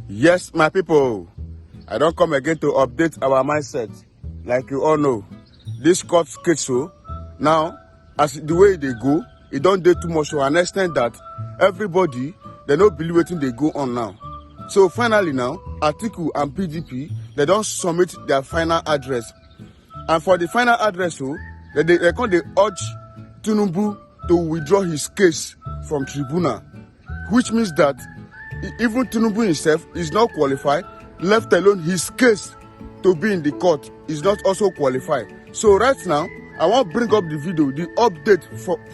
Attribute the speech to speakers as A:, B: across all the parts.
A: Yes, my people, I don't come again to update our mindset. Like you all know, this court case so now, as the way they go, it don't do too much to an extent that everybody they don't believe what they go on now. So finally now, Atiku and PDP they don't submit their final address, and for the final address, so they urge Tinubu to withdraw his case from Tribunal, which means that even Tinubu himself is not qualified, left alone his case to be in the court is not also qualified. So right now, I want to bring up the video, the update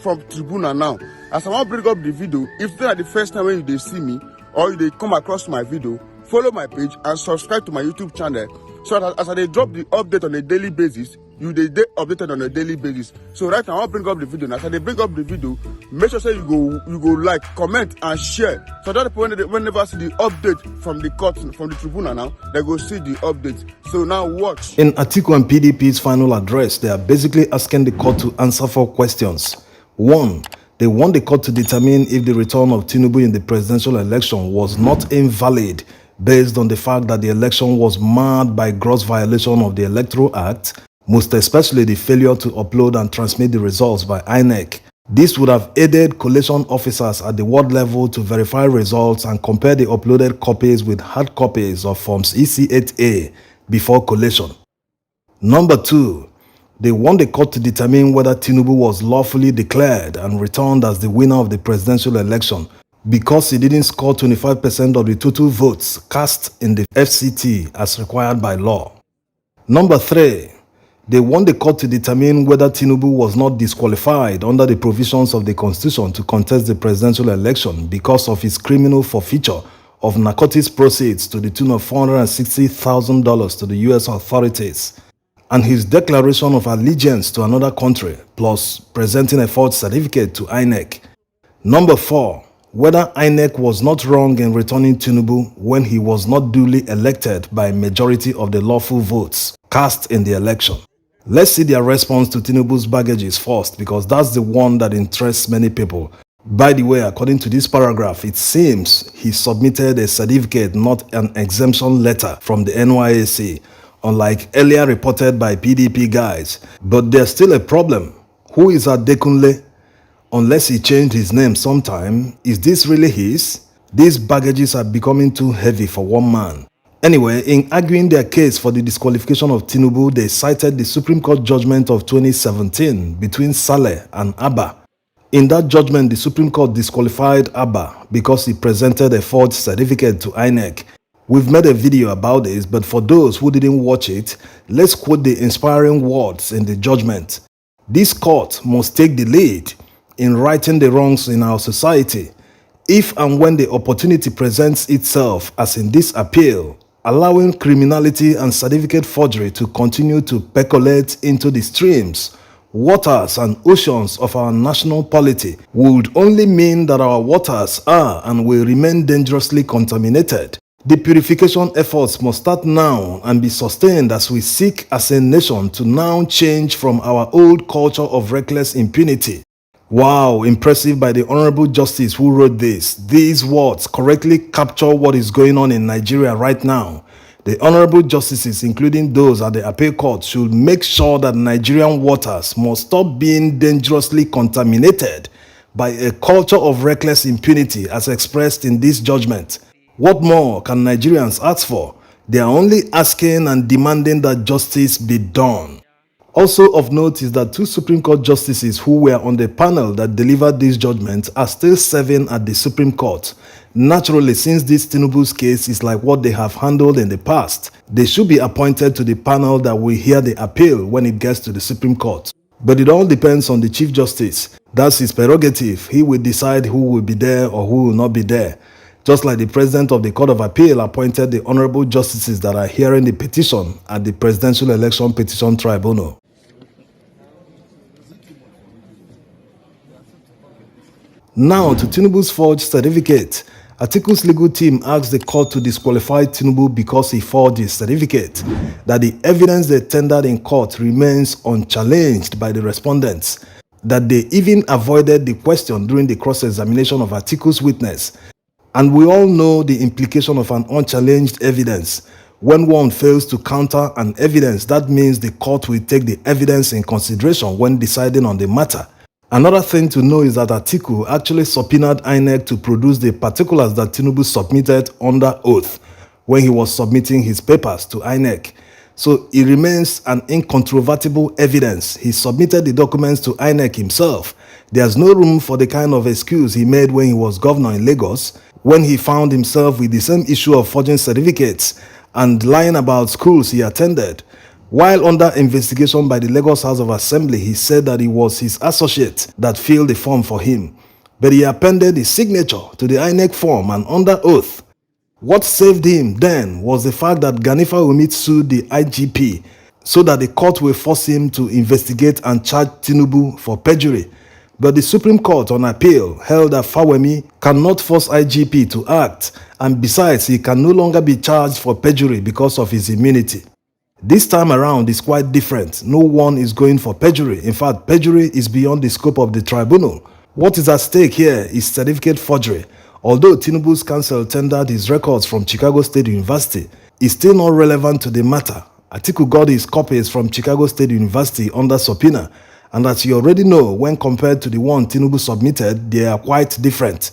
A: from Tribunal now. As I want to bring up the video, if they are the first time when you see me or they come across my video, follow my page and subscribe to my YouTube channel so that as I drop the update on a daily basis, you they updated on a daily basis. So right now I want to bring up the video. Now, as I bring up the video, make sure say you go like, comment, and share. So that whenever see the update from the court, from the tribunal now, they go see the update. So now watch.
B: In Atiku and PDP's final address, they are basically asking the court to answer 4 questions. 1. They want the court to determine if the return of Tinubu in the presidential election was not invalid based on the fact that the election was marred by gross violation of the Electoral Act, most especially the failure to upload and transmit the results by INEC. This would have aided collation officers at the ward level to verify results and compare the uploaded copies with hard copies of Forms EC8A before collation. Number 2, they want the court to determine whether Tinubu was lawfully declared and returned as the winner of the presidential election because he didn't score 25% of the total votes cast in the FCT as required by law. Number 3, they want the court to determine whether Tinubu was not disqualified under the provisions of the Constitution to contest the presidential election because of his criminal forfeiture of narcotics proceeds to the tune of $460,000 to the U.S. authorities, and his declaration of allegiance to another country, plus presenting a forged certificate to INEC. Number 4, whether INEC was not wrong in returning Tinubu when he was not duly elected by a majority of the lawful votes cast in the election. Let's see their response to Tinubu's baggages first, because that's the one that interests many people. By the way, according to this paragraph, it seems he submitted a certificate, not an exemption letter from the NYSC, unlike earlier reported by PDP guys. But there's still a problem. Who is Adekunle? Unless he changed his name sometime, is this really his? These baggages are becoming too heavy for one man. Anyway, in arguing their case for the disqualification of Tinubu, they cited the Supreme Court judgment of 2017 between Saleh and Abba. In that judgment, the Supreme Court disqualified Abba because he presented a forged certificate to INEC. We've made a video about this, but for those who didn't watch it, let's quote the inspiring words in the judgment. This court must take the lead in righting the wrongs in our society, if and when the opportunity presents itself, as in this appeal, allowing criminality and certificate forgery to continue to percolate into the streams, waters and oceans of our national polity would only mean that our waters are and will remain dangerously contaminated. The purification efforts must start now and be sustained as we seek as a nation to now change from our old culture of reckless impunity. Wow, impressive by the Honorable Justice who wrote this. These words correctly capture what is going on in Nigeria right now. The Honorable Justices, including those at the Appeal Court, should make sure that Nigerian waters must stop being dangerously contaminated by a culture of reckless impunity as expressed in this judgment. What more can Nigerians ask for? They are only asking and demanding that justice be done. Also of note is that 2 Supreme Court justices who were on the panel that delivered this judgment are still serving at the Supreme Court. Naturally, since this Tinubu's case is like what they have handled in the past, they should be appointed to the panel that will hear the appeal when it gets to the Supreme Court. But it all depends on the Chief Justice. That's his prerogative. He will decide who will be there or who will not be there. Just like the President of the Court of Appeal appointed the Honorable Justices that are hearing the petition at the Presidential Election Petition Tribunal. Now to Tinubu's forged certificate. Atiku's legal team asked the court to disqualify Tinubu because he forged his certificate, that the evidence they tendered in court remains unchallenged by the respondents, that they even avoided the question during the cross-examination of Atiku's witness. And we all know the implication of an unchallenged evidence. When one fails to counter an evidence, that means the court will take the evidence in consideration when deciding on the matter. Another thing to know is that Atiku actually subpoenaed INEC to produce the particulars that Tinubu submitted under oath when he was submitting his papers to INEC. So it remains an incontrovertible evidence. He submitted the documents to INEC himself. There's no room for the kind of excuse he made when he was governor in Lagos, when he found himself with the same issue of forging certificates and lying about schools he attended. While under investigation by the Lagos House of Assembly, he said that it was his associate that filled the form for him. But he appended his signature to the INEC form and under oath. What saved him then was the fact that Ganifa Umit sued the IGP so that the court will force him to investigate and charge Tinubu for perjury. But the Supreme Court on appeal held that Fawemi cannot force IGP to act, and besides, he can no longer be charged for perjury because of his immunity. This time around is quite different. No one is going for perjury. In fact, perjury is beyond the scope of the tribunal. What is at stake here is certificate forgery. Although Tinubu's counsel tendered his records from Chicago State University, it's still not relevant to the matter. Atiku got his copies from Chicago State University under subpoena, and as you already know, when compared to the one Tinubu submitted, they are quite different.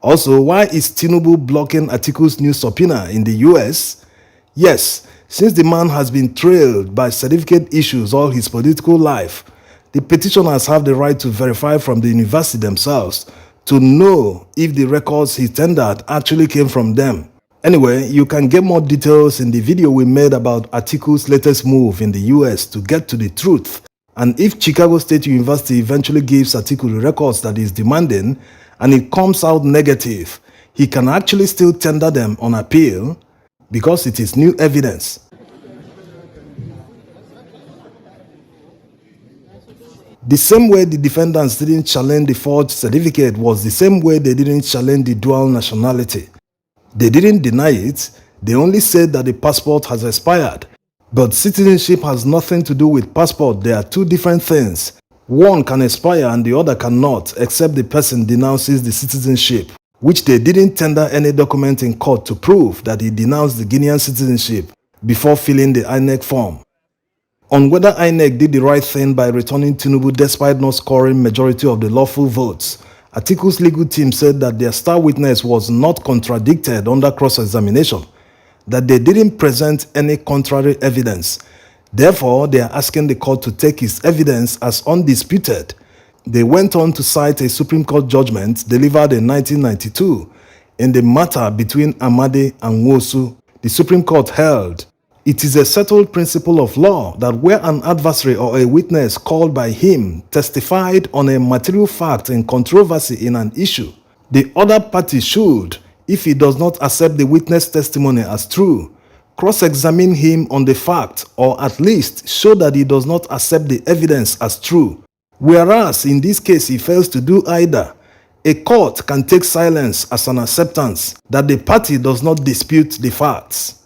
B: Also, why is Tinubu blocking Atiku's new subpoena in the US? Yes, since the man has been trailed by certificate issues all his political life, the petitioners have the right to verify from the university themselves to know if the records he tendered actually came from them. Anyway, you can get more details in the video we made about Atiku's latest move in the US to get to the truth. And if Chicago State University eventually gives Atiku the records that he's demanding and it comes out negative, he can actually still tender them on appeal because it is new evidence. The same way the defendants didn't challenge the forged certificate was the same way they didn't challenge the dual nationality. They didn't deny it, they only said that the passport has expired. But citizenship has nothing to do with passport. They are two different things. One can expire and the other cannot, except the person denounces the citizenship, which they didn't tender any document in court to prove that he denounced the Guinean citizenship before filling the INEC form. On whether INEC did the right thing by returning Tinubu despite not scoring majority of the lawful votes, Atiku's legal team said that their star witness was not contradicted under cross-examination, that they didn't present any contrary evidence. Therefore, they are asking the court to take his evidence as undisputed. They went on to cite a Supreme Court judgment delivered in 1992 in the matter between Amade and Nwosu. The Supreme Court held, it is a settled principle of law that where an adversary or a witness called by him testified on a material fact in controversy in an issue, the other party should, if he does not accept the witness testimony as true, cross-examine him on the fact, or at least show that he does not accept the evidence as true. Whereas in this case he fails to do either, a court can take silence as an acceptance that the party does not dispute the facts.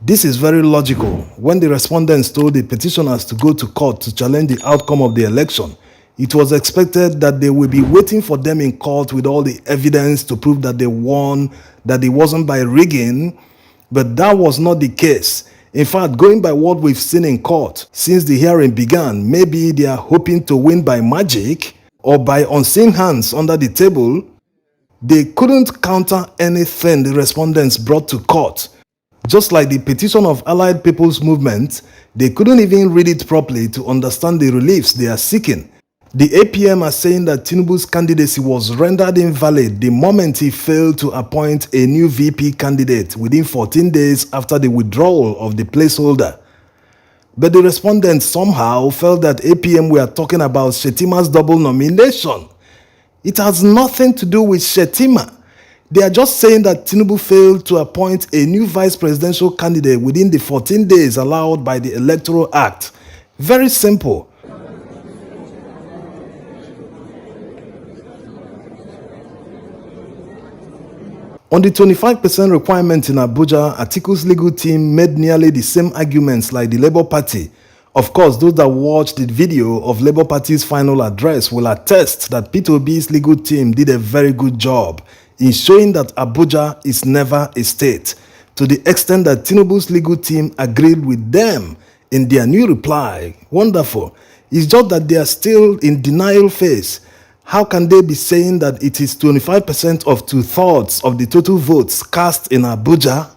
B: This is very logical. When the respondents told the petitioners to go to court to challenge the outcome of the election, it was expected that they will be waiting for them in court with all the evidence to prove that they won, that it wasn't by rigging, but that was not the case. In fact, going by what we've seen in court since the hearing began, maybe they are hoping to win by magic or by unseen hands under the table. They couldn't counter anything the respondents brought to court. Just like the petition of Allied People's Movement, they couldn't even read it properly to understand the reliefs they are seeking. The APM are saying that Tinubu's candidacy was rendered invalid the moment he failed to appoint a new VP candidate within 14 days after the withdrawal of the placeholder. But the respondents somehow felt that APM were talking about Shetima's double nomination. It has nothing to do with Shetima. They are just saying that Tinubu failed to appoint a new vice presidential candidate within the 14 days allowed by the Electoral Act. Very simple. On the 25% requirement in Abuja, Atiku's legal team made nearly the same arguments like the Labour Party. Of course, those that watched the video of Labour Party's final address will attest that Peter Obi's legal team did a very good job in showing that Abuja is never a state, to the extent that Tinubu's legal team agreed with them in their new reply. Wonderful. It's just that they are still in denial phase. How can they be saying that it is 25% of 2/3 of the total votes cast in Abuja?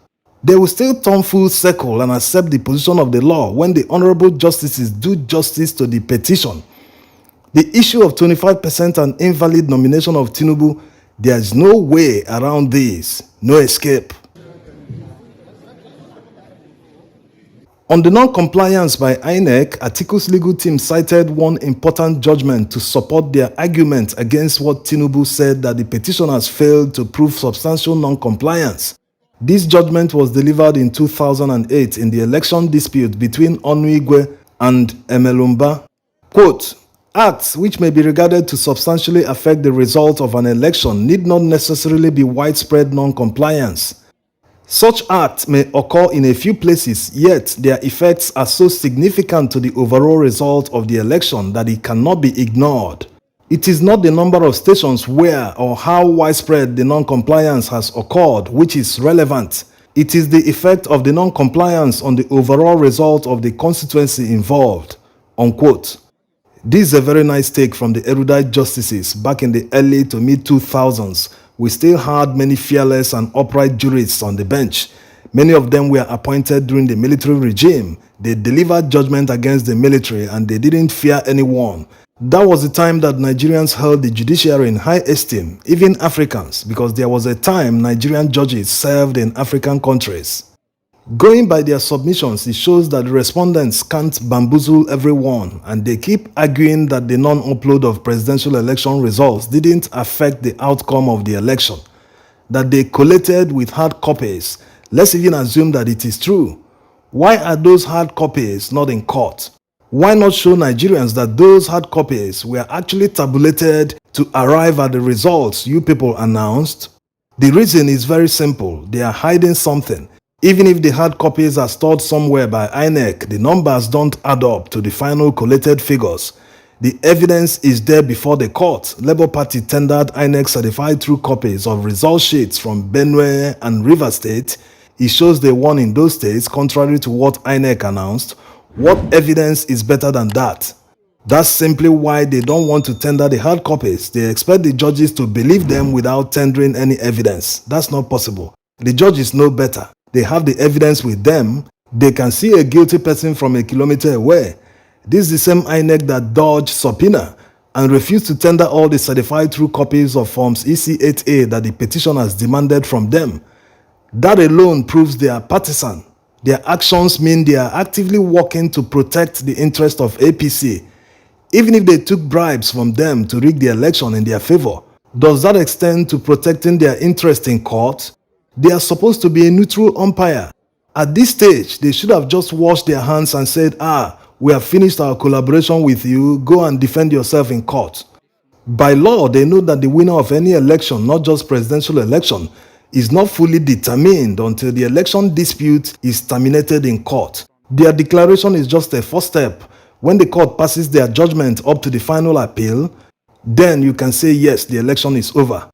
B: They will still turn full circle and accept the position of the law when the honorable justices do justice to the petition. The issue of 25% and invalid nomination of Tinubu, there is no way around this, no escape. On the non-compliance by INEC, Atiku's legal team cited one important judgment to support their argument against what Tinubu said that the petitioners failed to prove substantial non-compliance. This judgment was delivered in 2008 in the election dispute between Onuigwe and Emelumba. Quote, acts which may be regarded to substantially affect the result of an election need not necessarily be widespread non-compliance. Such acts may occur in a few places, yet their effects are so significant to the overall result of the election that it cannot be ignored. It is not the number of stations where or how widespread the non-compliance has occurred which is relevant. It is the effect of the non-compliance on the overall result of the constituency involved. Unquote. This is a very nice take from the erudite justices back in the early to mid-2000s. We still had many fearless and upright jurists on the bench. Many of them were appointed during the military regime. They delivered judgment against the military and they didn't fear anyone. That was the time that Nigerians held the judiciary in high esteem, even Africans, because there was a time Nigerian judges served in African countries. Going by their submissions, it shows that the respondents can't bamboozle everyone, and they keep arguing that the non-upload of presidential election results didn't affect the outcome of the election, that they collated with hard copies. Let's even assume that it is true. Why are those hard copies not in court? Why not show Nigerians that those hard copies were actually tabulated to arrive at the results you people announced? The reason is very simple. They are hiding something. Even if the hard copies are stored somewhere by INEC, the numbers don't add up to the final collated figures. The evidence is there before the court. Labour Party tendered INEC certified true copies of result sheets from Benue and Rivers State. It shows they won in those states contrary to what INEC announced. What evidence is better than that? That's simply why they don't want to tender the hard copies. They expect the judges to believe them without tendering any evidence. That's not possible. The judges know better. They have the evidence with them. They can see a guilty person from a kilometer away. This is the same INEC that dodged subpoena and refused to tender all the certified true copies of Forms EC8A that the petitioners demanded from them. That alone proves they are partisan. Their actions mean they are actively working to protect the interest of APC. Even if they took bribes from them to rig the election in their favor, does that extend to protecting their interest in court? They are supposed to be a neutral umpire. At this stage, they should have just washed their hands and said, we have finished our collaboration with you, go and defend yourself in court. By law, they know that the winner of any election, not just presidential election, is not fully determined until the election dispute is terminated in court. Their declaration is just a first step. When the court passes their judgment up to the final appeal, then you can say yes, the election is over.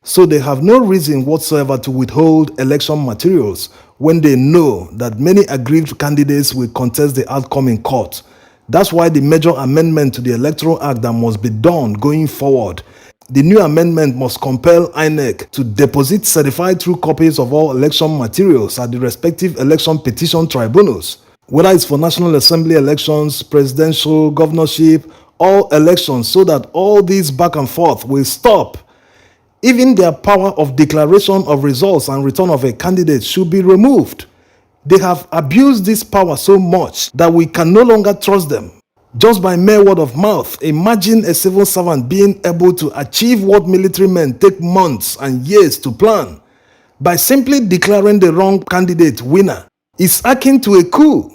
B: So they have no reason whatsoever to withhold election materials when they know that many aggrieved candidates will contest the outcome in court. That's why the major amendment to the Electoral Act that must be done going forward. The new amendment must compel INEC to deposit certified true copies of all election materials at the respective election petition tribunals, whether it's for National Assembly elections, presidential, governorship, all elections, so that all these back and forth will stop. Even their power of declaration of results and return of a candidate should be removed. They have abused this power so much that we can no longer trust them. Just by mere word of mouth, imagine a civil servant being able to achieve what military men take months and years to plan. By simply declaring the wrong candidate winner, it's akin to a coup.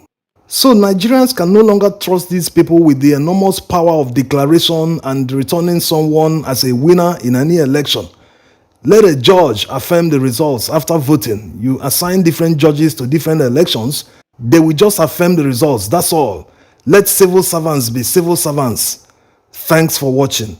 B: So Nigerians can no longer trust these people with the enormous power of declaration and returning someone as a winner in any election. Let a judge affirm the results after voting. You assign different judges to different elections, they will just affirm the results, that's all. Let civil servants be civil servants. Thanks for watching.